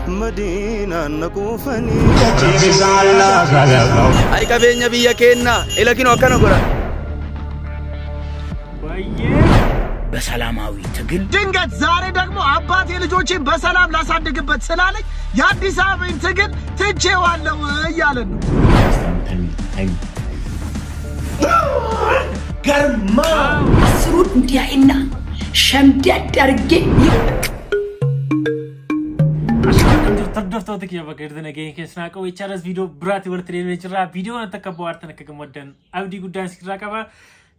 مدينة نكوفني أي كبير نبي كنا إلا كنا كنا قرا بسلاماوي تقل دنقت زاري دقمو عباتي لجوشين بسلام لا صدق بتسلالك يادي سابين تقل تجي ولا ويالن قرما سرود متيعنا شمدد درجي تردفتوتك يا بكردنا جاي كسناك ويشارس فيديو براتي ورتري ويشرا فيديو أنت كبوارتنا كمودن أودي قدام سكرا كبا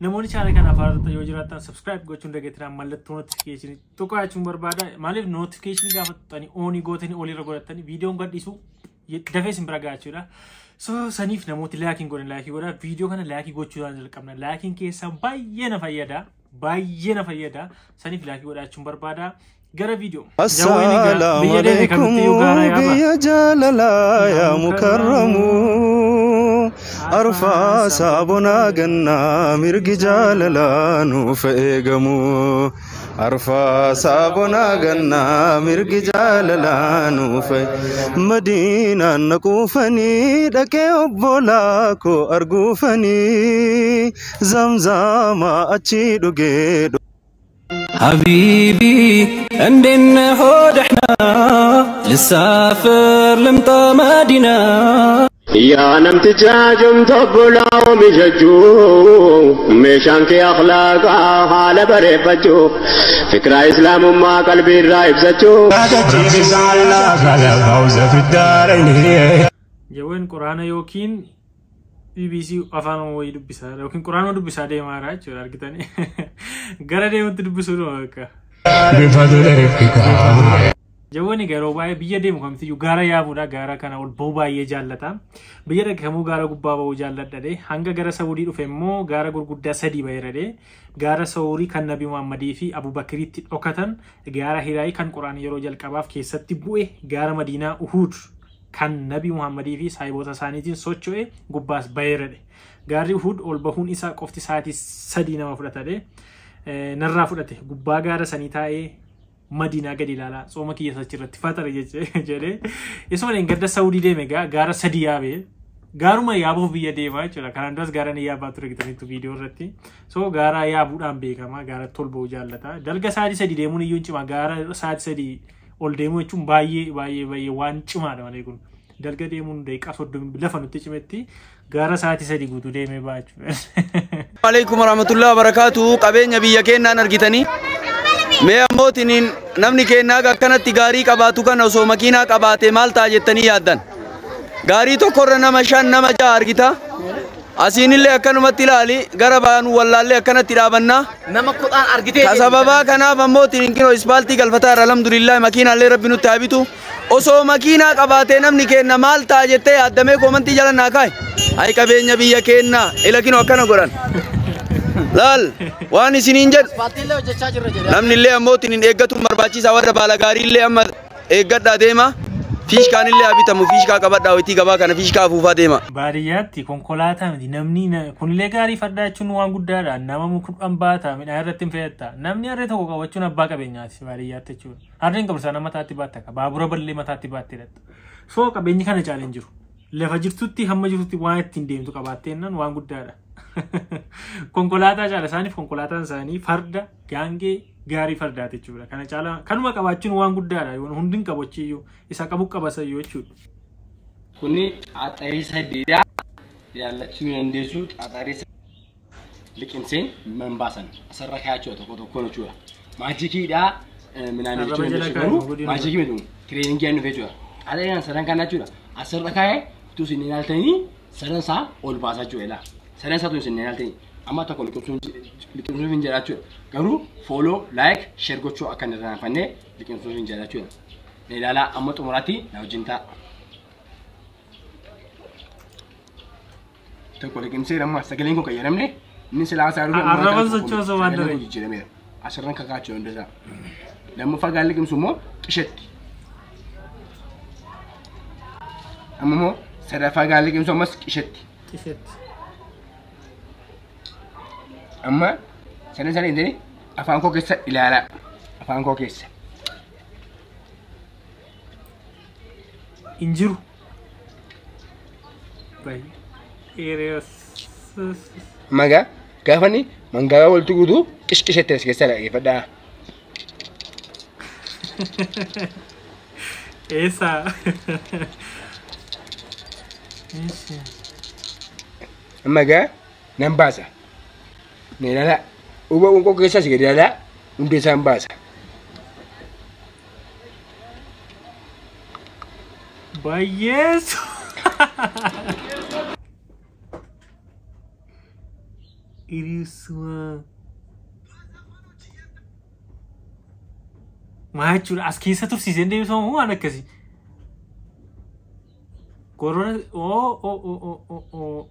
نموني شارك أنا فارد تيوجراتنا سبسكرايب قوتشون دقيتنا مالت نوتيفيكيشن توكا أشون بربادا مالف نوتيفيكيشن قافت تاني أوني قوتني أولي رقولتني فيديو قد يسو دفعي سمبرا قاچورا سو سنيف نموت لاكين قولن لاكي قولا فيديو كان لاكي قوتشون جلقمنا لاكين كيسا باينا فايدا سنيف لاكي قولا أشون بربادا غير فيديو السلام عليكم يا جلالا يا مكرم أرفع صابنا جنا مرق جلالا نوفيقمو أرفع صابنا جنا مرق جلالا نوفي مدينة نكوفني دكي أبولاكو أرقوفني زمزم أتشيدو جيدو حبيبي عندنا هود احنا للسافر لمطا مدينة يا نمت جاجم تقبلا ومججو ميشانك أخلاق حال بريفتو فكرة إسلام ما قلبي رايب ستو جوين قرآن يوكين BBC afaan way dubbisa yookiin quraanuma dubbisa deemaara jechuudha argitanii gara deemutti dubbisuun akka jawwani garoo baay'ee biyya deemu kamtiyyuu gaara yaabuudha gaara kana ol ba'uu baay'ee jaallata biyya dhaqamuu gaara gubbaa ba'uu jaalladhade hanga gara Saawudii dhufe immoo gaara gurguddaa sadii baay'eedhe gaara Saawurii kan Nabi Muhammadii fi Abu Bakriitti dhokatan gaara Hiraay kan quraan yeroo jalqabaaf keessatti bu'e gaara Madiinaa Uhud kan Nabi Muhammadii fi saayibota isaaniitiin socho'e gubbaas baay'eedhe gaarri Uhud ol bahuun isaa qofti sa'aatii 3 nama fudhatade narraa fudhate gubbaa gaara sanii taa'ee Madiinaa gadi ilaalaa sooma kiyya sachirratti fatara jedhee isuma gadda Saawudii deeme gaara 3 yaabee gaaruma yaabuuf biyya deemaa jechuudha kanaan duras gaara ni yaabaa ture gitaniitu viidiyoo irratti so gaara yaabuudhaan beekama gaara tolba'uu jaallata dalga sa'aatii 3 deemuun iyyuu cima gaara sa'aatii 3 ol deemuu jechuun baay'ee waan cimaadha malee kun dalga deemuun daqiiqaa 30 lafa nutti cimetti gaara sa'aatii 3 guutuu deemee baachuu. Waalaikum warahmatullahi wabarakatuh qabeenya biyya keenyaan argitanii mee ammootiin namni keenyaa akkanatti gaarii qabaatu kana osoo makiinaa qabaatee maal ta'a jettanii yaaddan gaarii tokkorra nama 5 nama 6 argita asiinillee akkanumatti ilaali gara baanu wallaallee akkanatti dhaabannaa nama kudhan argitee sababa kanaaf ammootiin kinoo ispaaltii galfataa irra alhamdulillah makiinaallee rabbi nutti habitu osoo makiinaa qabaatee namni keenya maal ta'a jettee yaaddamee koomantii jala naa kaa'i ay qabeenya biyya keenyaa ila kinoo akkana godhan laal waan isiniin jedhu namnillee ammootiin eeggatuun barbaachisaa warra baala gaariillee amma eeggadhaa deema fiishkaan illee abitamu fiishkaa qabadhaa wayitii gabaa kana fiishkaa afuufaa deema baadiyyaatti konkolaataa miti namni kunillee gaarii fardaa jechuun waan guddaadha nama mukudhaan baata midhaan irratti hin fayyadta namni harree tokko qabachuun abbaa qabeenyaati baadiyyaatti jechuudha harreen qabsaa nama mataatti baatta baabura ballee mataatti baattee dhatta soo qabeenyi kana caaleen jiru lafa jirtutti hamma jirtutti waan ittiin deemtu qabaatteennan waan guddaadha konkolaataa caala isaaniif konkolaataan isaanii farda gaangee gaarii fardaati jechuudha kana caala kanuma qabaachuun waan guddaadha yoo hundin qabachiyyuu isa qabu qabasayyuu jechuudha kuni xaaxarii sadiidha yaallachuu dandeessu xaaxarii liqimseen membaasan asirra kaayachuu tokko jechuudha maajikiidha minaanii jechuudha maajikii mitu tireeningii annu jechuudha xaaxarii sadan kana jechuudha asirra kaayee tu sinni naaltanii sadan isaa ol baasaa jechuudha sadan isaa tu sinni naaltanii amma tokko liqimsuuf hin jedhaa jechuudha garuu follow like share gochuu akka hin irraanfanne liqimsuuf hin jedhaa jechuudha ne ilaalaa amma xumuraatti na wajjin ta'a tokko liqimsee amma sagaleen kun qayyaramne inni silaa isaa dhufe arrabaan sochoosa waan daree jijjiirameera asirran kakaachuu hundasaa lamma fagaan liqimsu immoo qishetti amma immoo sadaffaa gaan liqimsu ammas qishetti amma sanin intini afaan koo keessa ilaala afaan koo keessa injiru bay erios maga gafani mangala waltu gudu kishkishete skesala ifada esa maga nambasa nela uba unko kesa sigedala unde sambasa bayes Iriswa Machu askisa tu season de so hu ana kasi corona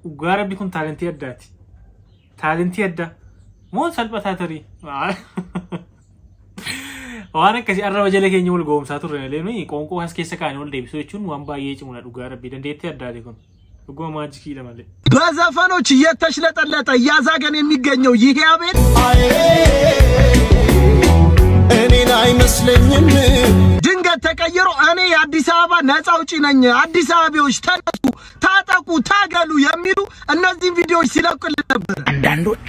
ugara bikun talenti addati talenti adda mo salbatatari wana kasi arra wajale kenya wal gomsa turre le no qonqo askisa kan wal debiso chun wan baye chumuna ugara bi dendete addati kon ugo majiki ለማለት በዘፈኖች እየተሽለጠለጠ ያዛገን የሚገኘው ይሄ አቤል እኔን አይመስለኝም ድንገት ተቀይሮ እኔ የአዲስ አበባ ነፃ አውጪ ነኝ አዲስ አበባዎች ተነሱ ታጠቁ ታገሉ የሚሉ እነዚህ ቪዲዮዎች ሲለቁልን ነበር አንዳንዶች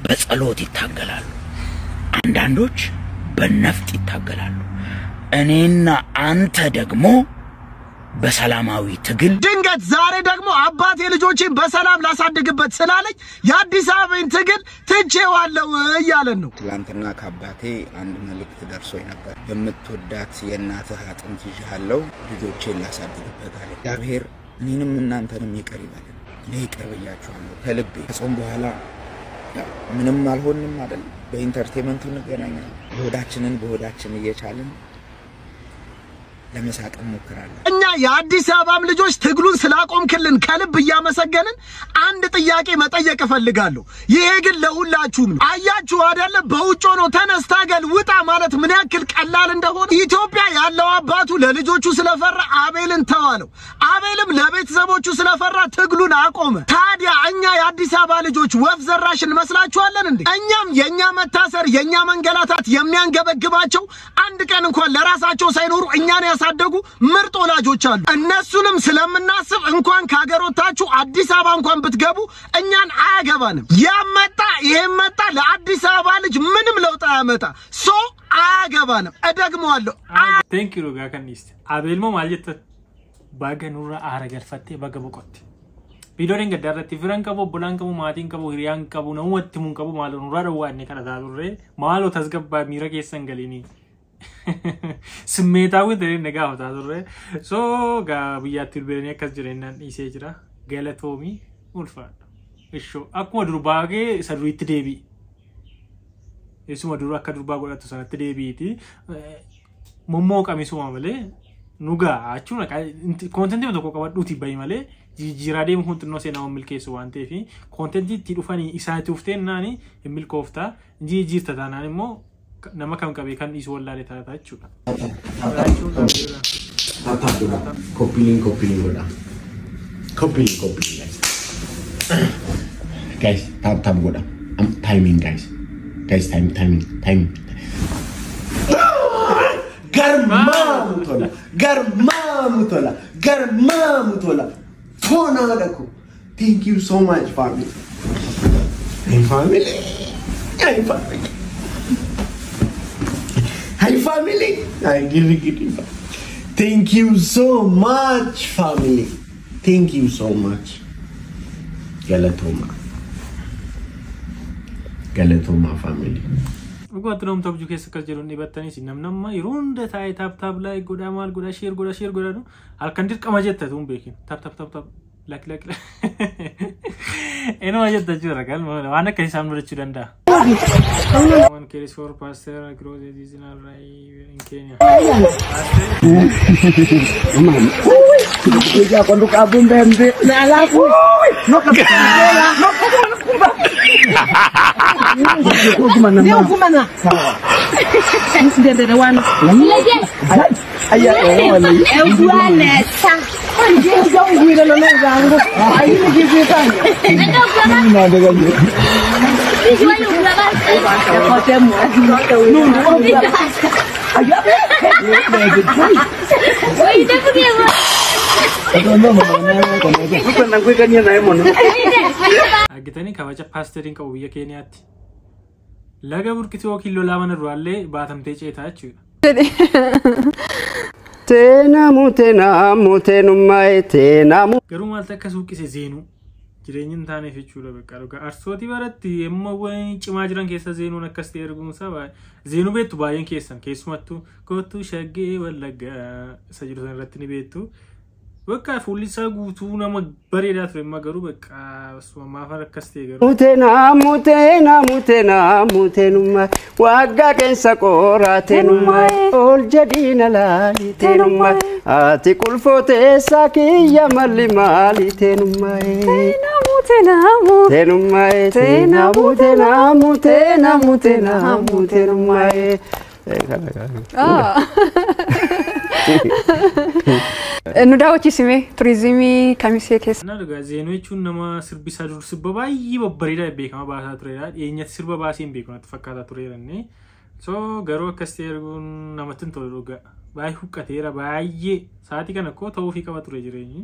በጸሎት ይታገላሉ አንዳንዶች በነፍጥ ይታገላሉ እኔና አንተ ደግሞ በሰላማዊ ትግል ድንገት ዛሬ ደግሞ አባቴ ልጆችን በሰላም ላሳድግበት ስላለኝ የአዲስ አበባን ትግል ትቼዋለሁ እያለን ነው ትላንትና ከአባቴ አንድ መልእክት ደርሶኝ ነበር በመትወዳት የእናትህ አጥንት ይዣለሁ ልጆቼን ላሳድግበት አለ እግዚአብሔር እኔንም እናንተንም ይቅር ይበለን እኔ ይቅር ብያችኋለሁ ከልቤ ከጾም በኋላ ምንም አልሆንም አይደል በኢንተርቴይንመንቱ እንገናኛለን በሆዳችን እየቻለን ለመሳቅ እንሞክራለን እኛ የአዲስ አበባም ልጆች ትግሉን ስላቆምክልን ከልብ እያመሰገንን አንድ ጥያቄ መጠየቅ እፈልጋለሁ ይሄ ግን ለሁላችሁም ነው አያችሁ አይደለ በውጭ ነው ተነስታገል ውጣ ማለት ምን ያክል ቀላል እንደሆነ ኢትዮጵያ ያለው አባቱ ለልጆቹ ስለፈራ አቤልን ተዋለው አቤልም ለቤተሰቦቹ ስለፈራ ትግሉን አቆመ ታዲያ እኛ የአዲስ አበባ ልጆች ወፍ ዘራሽ እንመስላችኋለን እንዴ እኛም የኛ መታሰር የኛ መንገላታት የሚያንገበግባቸው አንድ ቀን እንኳን ለራሳቸው ሳይኖሩ እኛን ያሳደጉ ምርጥ ወላጆች አሉ እነሱንም ስለምናስብ እንኳን ካገሮታችሁ አዲስ አበባ እንኳን ብትገቡ እኛን አያገባንም ያመጣ ይሄመጣ ለአዲስ አበባ ልጅ ምንም ለውጥ አያመጣ ሶ አያገባንም እደግመዋለሁ ቴንክ ዩ ጋ ከኒስት አቤልሞ ማለት ባገኑራ አረገርፈቴ ባገበቆት ቪዲዮን ገዳረቲ ፍረን ቀቦ ቡላን ቀቦ ማቲን ቀቦ ሪያን ቀቦ ነው ወጥሙን ቀቦ ማለት ነው ራዳዋኔ ከራዳዱሬ ማሎ ተዝገባ ሚረገ ሰንገሊኒ ስሜታው ደሬ ነጋው ታዙሬ ሶ ጋ ብያትል በኔ ከጅሬናን ኢሴጅራ ገለቶሚ ውልፋ እሾ አኩማ ዱርባጌ ሰዱት ዴቢ እሱ ወዱራ ከዱርባ ጎላቱ ሰነት ዴቢቲ ሞሞ ቀሚሱ ማመለ ኑጋ አቹና ኮንቴንት ነው ቆቀባዱት ይባይ ማለ ጂራዴ ሁንት ነው ሰናው ምልከሱ ዋንቴፊ ኮንቴንት ቲዱፋኒ ኢሳቱ ፍቴናኒ የሚልኮፍታ ጂርታ ታናኒሞ nama kam kabe kan isu wallale taatachu copying goda copying guys tap goda I'm timing guys timing garmamutola fona dako thank you so much family Hi family. I give it. Thank you so much family. Thank you so much. Galatoma family. Ugatrom tabju ke sakal jerun ni battani sinamnamma irunda tay tap like godamal goda share goda no alkandir kamajetta tum bekin tap like eno ajetta jura kal wana kai samre chudanda one carries for pastor grows is in in Kenya ya quando cabo mbembe na alafu no kumana sawa ndende wana aya wala bwana sa ndio ngwira na zangu ayi ngizitana na ndaga ni hiyo ni baba kote mu Agitani kabaja pastorin qabu biyya Keeniyaatti. Laga burqituu yookiin lolaa mana duraallee baatamtee ceetaa jechuudha. Garuu maaltu akka suuqise zeenuu jireenyi hin taaneef jechuudha bakka dhugaa arsooti baratti yemmuu waan cimaa jiran keessa zeenuun akkas ta'e arguunsa zeenuu beektu baay'een keessan keessumattuu kootu shaggee wallaggaa isa jiru san irratti ni beektu. Bakka fuulli isaa guutuu nama bareedaa ture amma garuu bakka maaf akkas ta'e garuu. Muteenummaa waggaa keessa qorateenummaa ol jedhiina laalteenummaa ati qulfooteessaa kiyya malli maalteenummaa. Muteenummaa. Nudaawwachi simee turizimii kamisee keessa. Nagaa zeenuu jechuun nama sirbisaa dur sirba baay'ee babbareedaa beekama baasaa turedha. Dhiyeenyatti sirba baasee hin beeku natti fakkaataa tureeranne. So garuu akkas ta'e arguun namatti hin tolu dhugaa. Baay'ee huqqateera baay'ee sa'aatii kana akkoo ta'uufii qaba ture jireenyi.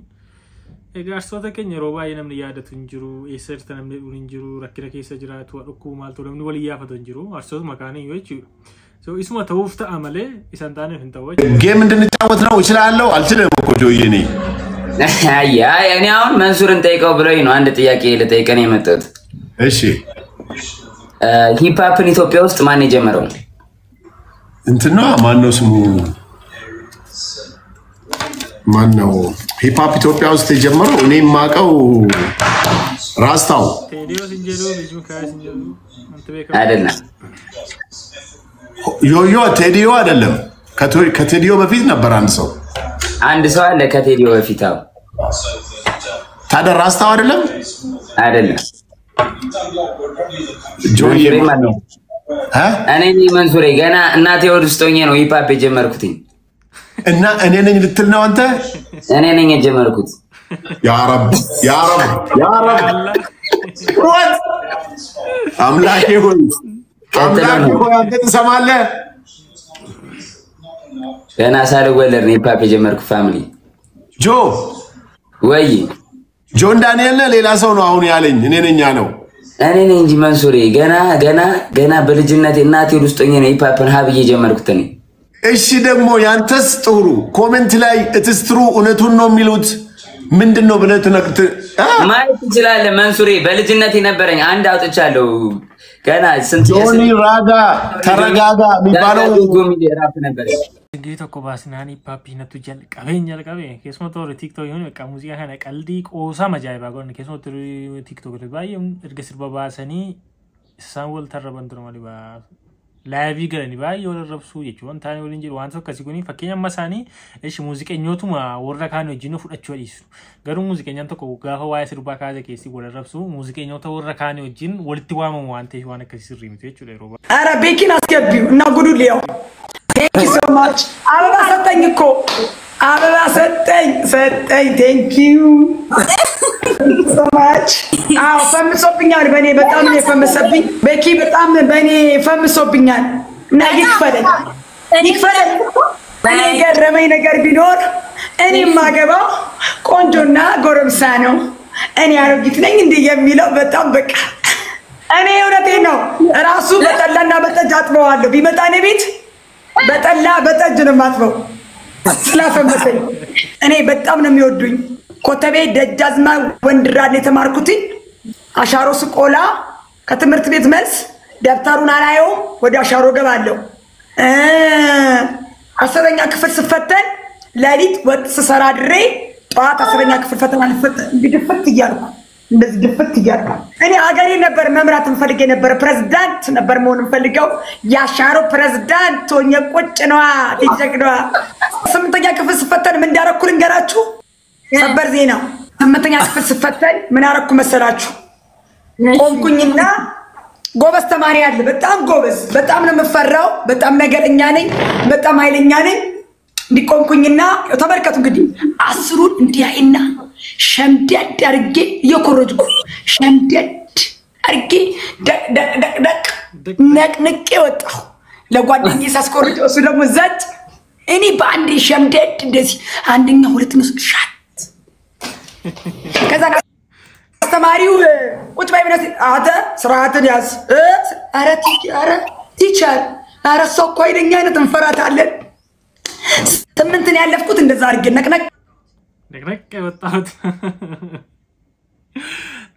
Egaa arsoota keenya yeroo baay'ee namni yaadatu hin jiru. Eessa jirta namni dhuun hin jiru. Rakkina keessa jiraatu dhukkuu maaltu namni walii yaafatu hin jiru. Arsoota makaaniyyuu jechuudha. So isuma ta'uuf ta'a malee isan taaneef hin ta'u. ጌም እንድንጫወት ነው እችላለሁ አልችልም እኮ ጆዬ ነኝ። አያ እኔ አሁን መንሱርን ጠይቀው ብለኝ ነው አንድ ጥያቄ ልጠይቀን የመጣሁት። እሺ ሂፕሆፕን ኢትዮጵያ ውስጥ ማን የጀመረው? እንትና ማን ነው ስሙ? ማን ነው ሂፕሆፕ ኢትዮጵያ ውስጥ የጀመረው? እኔ የማውቀው ራስታው አይደለም። ዮዮ ቴዲዮ አይደለም። ከቴዲዮ በፊት ነበር አንድ ሰው አለ ከቴዲዮ በፊት አው ታዲያ ራስታው አይደለም ጆዬ ማን ነው? እኔ ነኝ መንሱሬ ገና እናቴ ወድ ውስጥ ሆኜ ነው ሂፕሆፕ የጀመርኩት እና እኔ ነኝ ልትል ነው አንተ? እኔ ነኝ የጀመርኩት። ያ ረብ what አምላኬ ሆይ አንተ ትሰማለህ? ገና ሳልወለድ ነው ሂፕሆፕ የጀመርኩት ፋሚሊ። ጆ ወይ ጆን ዳንኤል ሌላ ሰው ነው አሁን ያለኝ እኔ ነኝ ያለው። እኔ ነኝ እንጂ መንሱሬ ገና በልጅነቴ እናቴ ውስጥ ሆኜ ነው ሂፕሆፕን ሀብዬ የጀመርኩት እኔ። እሺ ደግሞ ያንተስ ጥሩ ኮሜንት ላይ እትስትሩ እውነቱን ነው የሚሉት ምንድነው ብለህ ትነቅት ማለት ትችላለህ መንሱሬ። በልጅነቴ ነበረኝ አንድ አውጥቻለሁ ገና ስንት ጆኒ ራጋ ተረጋጋ የሚባለው ራፕ ነበር። እንግዲህ ተቆባስናኒ ፓፒ ነቱ ጀል ቀበኛል ቀበ ከስሞቶ ቲክቶክ ይሁን በቃ ሙዚቃ ካነ ቀልዲ ቆሳ መጃይባ ጎን ከስሞቶ ቲክቶክ ላይ ባየም እርግስር በባሰኒ ሳሙኤል ተረበንት ነው ማለት ላይቭ ገለኒ ባየ ወለ ረብሱ የጆን ታኒ ወለ እንጂ ዋንሶ ከሲጉኒ ፈከኛ ማሳኒ እሺ ሙዚቀኞቱማ ወረካኖ ጂኖ ፍዳቸው ይሱ ገሩ ሙዚቀኛን ተቆ ጋፋ ዋይ ስርባ ካዘ ከሲ ወለ ረብሱ ሙዚቀኛው ተወረካኖ ጂን ወልቲ ዋሙ አንተ ይዋነ ከሲሪ ሚቴቹ ላይ ሮባ አረ ቤኪን አስገቢው እና ጉዱ ሊያው thank you so much አበባ ሰጠኝ እኮ አበባ ሰጠኝ thank you so much ፈምሶብኛል በኔ በጣም ነው ፈምሰብኝ ቤኪ በጣም በኔ ፈምሶብኛል እና ይፈረድ እኔ ገረመኝ ነገር ቢኖር እኔ ማገባው ቆንጆና ጎረምሳ ነው እኔ አሮጊት ነኝ እንዴ የሚለው በጣም በቃ እኔ እውነቴን ነው ራሱ በጠላና በጠጅ አጥበዋለሁ ቢመጣ እኔ ቤት በጠላ በጠጅ ነው ማጥበው ስላፈመሰኝ እኔ በጣም ነው የሚወዱኝ ኮተቤ ደጃዝማ ወንድራን የተማርኩትኝ አሻሮ ስቆላ ከትምህርት ቤት መልስ ደብተሩን አላየው ወደ አሻሮ ገባለሁ 10ኛ ክፍል ስፈተን ለሊት ወጥ ስሰራ ድሬ ጧት 10ኛ ክፍል ፈተና ልፈተን ድፍት ይያልኩ እንደዚህ ድፍት ይያልኩ እኔ ሀገሬ ነበር መምራት እንፈልግ ነበር ፕሬዝዳንት ነበር መሆን እንፈልገው ያሻሮ ፕሬዝዳንት ሆኜ ቁጭ ነው ትጀግነዋ 8ኛ ክፍል ስፈተን ምን እንዳረኩ ልንገራችሁ ሰበር ዜና 8ኛ ክፍል ስፈተን ምን አረኩ መሰላችሁ ቆንኩኝና ጎበዝ ተማሪ ያለ በጣም ጎበዝ በጣም ነው መፈራው በጣም ነገረኛ ነኝ በጣም ኃይለኛ ነኝ ዲቆንኩኝና ተመልከቱ እንግዲህ 10ን እንዲያይና ሸምደድ አርጌ የኮረጅኩ ሸምደድ አርጌ ነቅንቄ ወጣሁ ለጓደኛዬ ሳስቆርጠው እሱ ደግሞ ዘጭ እኔ በአንድ ሸምደድ እንደዚህ አንደኛ ሁለት ነው ሻት ከዛ አስተማሪው ቁጭ ባይ ብለህ አተ ስርዓትን ያዝ አረ ቲቸር አረ ሰው እኮ አይደኛ አይነት እንፈራታለን ስምንትን ያለፍኩት እንደዛ አድርጌ ነቅነቅ ወጣሁት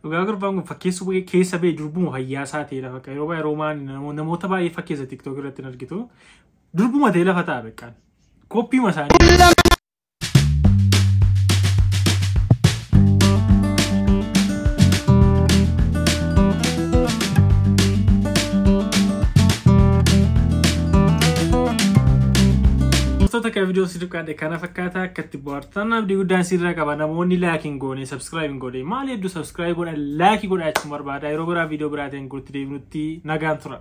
Ugagur bangu fakkeessu keessa bee durbuma fayyaa isaa ta'e lafa yeroo baay'ee roomaan namoota baay'ee fakkeessa TikTok irratti argitu durbuma ta'e lafa ta'a beekan koppii masaanii. Ka video situ kan de kana fakata katti bortan abdi gudan sirra qaba namoonni laakin goone subscribe goone maal heddu subscribe goone like goone achuma barbaada yeroo bira video biraateen gurti deebinutti nagaan tura